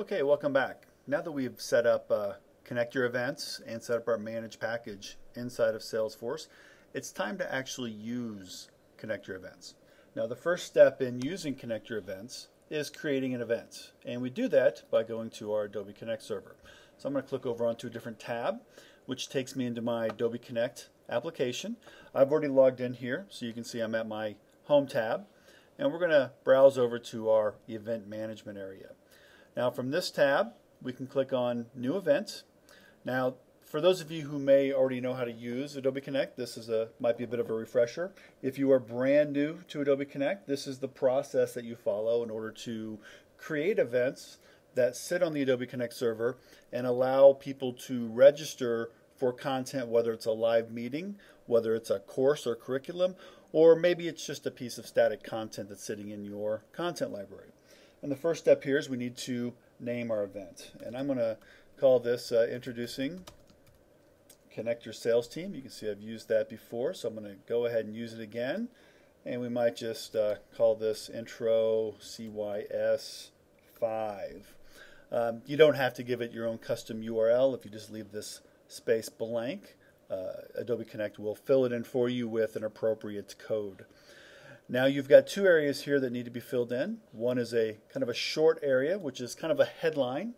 Okay, welcome back. Now that we've set up Connect Your Events and set up our Manage package inside of Salesforce, it's time to actually use Connect Your Events. Now, the first step in using Connect Your Events is creating an event, and we do that by going to our Adobe Connect server. So I'm going to click over onto a different tab, which takes me into my Adobe Connect application. I've already logged in here, so you can see I'm at my Home tab, and we're going to browse over to our Event Management area. Now, from this tab, we can click on New Event. Now, for those of you who may already know how to use Adobe Connect, this might be a bit of a refresher. If you are brand new to Adobe Connect, this is the process that you follow in order to create events that sit on the Adobe Connect server and allow people to register for content, whether it's a live meeting, whether it's a course or curriculum, or maybe it's just a piece of static content that's sitting in your content library. And the first step here is we need to name our event. And I'm going to call this Introducing Connect Your Sales Team. You can see I've used that before, so I'm going to go ahead and use it again. And we might just call this Intro CYS 5. You don't have to give it your own custom URL. If you just leave this space blank, Adobe Connect will fill it in for you with an appropriate code. Now you've got two areas here that need to be filled in. One is a kind of a short area, which is kind of a headline.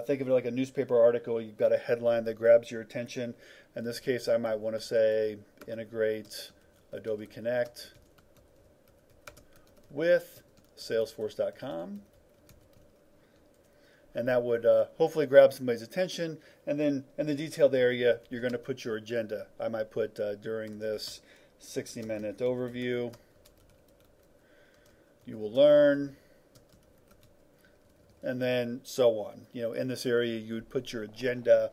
Think of it like a newspaper article. You've got a headline that grabs your attention. In this case, I might want to say, integrate Adobe Connect with Salesforce.com. And that would hopefully grab somebody's attention. And then in the detailed area, you're going to put your agenda. I might put during this 60-minute overview, you will learn, and then so on. You know, in this area, you would put your agenda,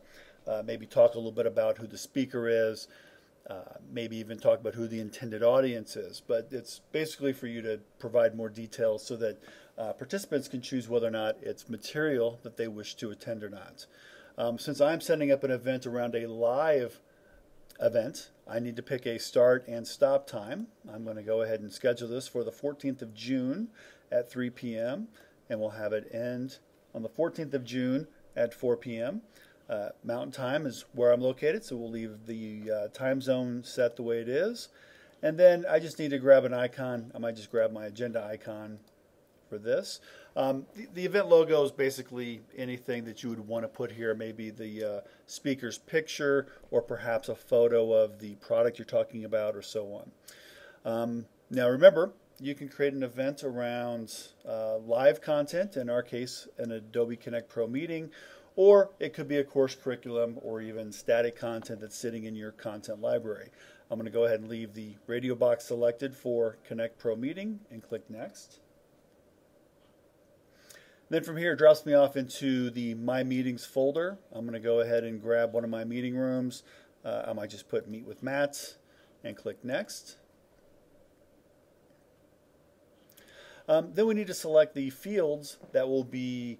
maybe talk a little bit about who the speaker is, maybe even talk about who the intended audience is. But it's basically for you to provide more details so that participants can choose whether or not it's material that they wish to attend or not. Since I'm setting up an event around a live event, I need to pick a start and stop time. I'm going to go ahead and schedule this for the 14th of June at 3 p.m. and we'll have it end on the 14th of June at 4 p.m. Mountain Time is where I'm located, so we'll leave the time zone set the way it is. And then I just need to grab an icon. I might just grab my agenda icon for this. The event logo is basically anything that you would want to put here, maybe the speaker's picture or perhaps a photo of the product you're talking about or so on. Now remember, you can create an event around live content, in our case an Adobe Connect Pro meeting, or it could be a course curriculum or even static content that's sitting in your content library. I'm going to go ahead and leave the radio box selected for Connect Pro meeting and click Next. Then from here, it drops me off into the My Meetings folder. I'm going to go ahead and grab one of my meeting rooms. I might just put Meet with Matt and click Next. Then we need to select the fields that will be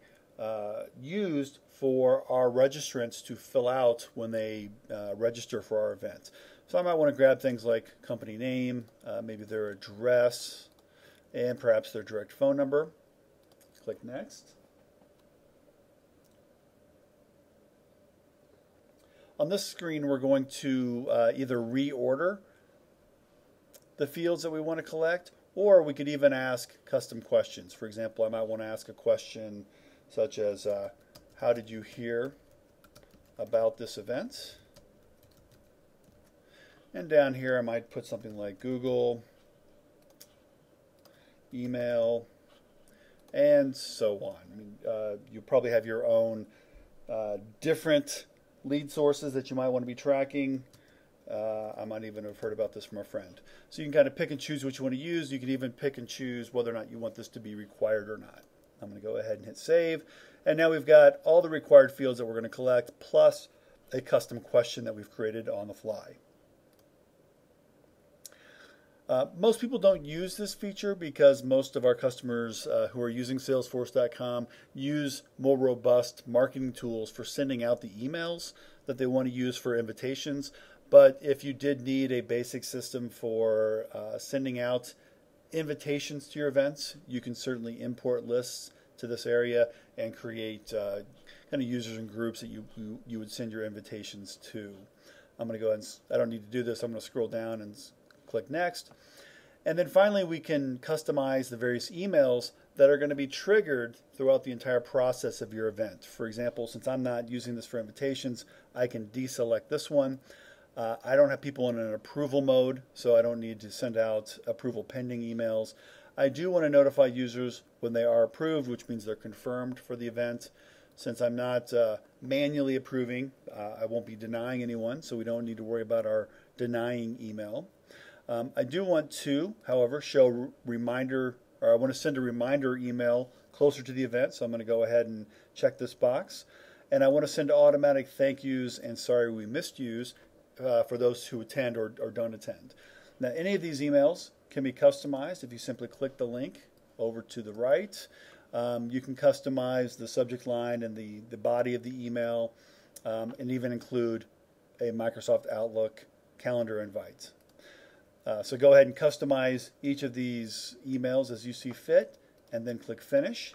used for our registrants to fill out when they register for our event. So I might want to grab things like company name, maybe their address, and perhaps their direct phone number. Click Next. On this screen, we're going to either reorder the fields that we want to collect, or we could even ask custom questions. For example, I might want to ask a question such as, how did you hear about this event? And down here, I might put something like Google, email, and so on. I mean, you probably have your own different lead sources that you might want to be tracking. I might even have heard about this from a friend. So you can kind of pick and choose what you want to use. You can even pick and choose whether or not you want this to be required or not. I'm going to go ahead and hit Save. And now we've got all the required fields that we're going to collect, plus a custom question that we've created on the fly. Most people don't use this feature because most of our customers who are using Salesforce.com use more robust marketing tools for sending out the emails that they want to use for invitations. But if you did need a basic system for sending out invitations to your events, you can certainly import lists to this area and create kind of users and groups that you would send your invitations to. I'm going to go ahead and, I don't need to do this, I'm going to scroll down and click next. And then finally we can customize the various emails that are going to be triggered throughout the entire process of your event. For example, since I'm not using this for invitations, I can deselect this one. I don't have people in an approval mode, so I don't need to send out approval pending emails. I do want to notify users when they are approved, which means they're confirmed for the event. Since I'm not manually approving, I won't be denying anyone, so we don't need to worry about our denying email. I do want to, however, show reminder, or I want to send a reminder email closer to the event, so I'm going to go ahead and check this box. And I want to send automatic thank yous and sorry we missed yous for those who attend or don't attend. Now, any of these emails can be customized if you simply click the link over to the right. You can customize the subject line and the body of the email, and even include a Microsoft Outlook calendar invite. So go ahead and customize each of these emails as you see fit, and then click Finish.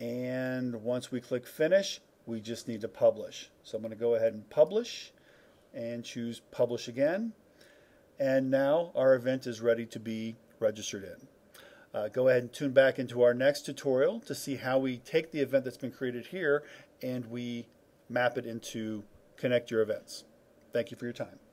And once we click Finish, we just need to publish. So I'm going to go ahead and publish and choose Publish again. And now our event is ready to be registered in. Go ahead and tune back into our next tutorial to see how we take the event that's been created here and we map it into Connect Your Events. Thank you for your time.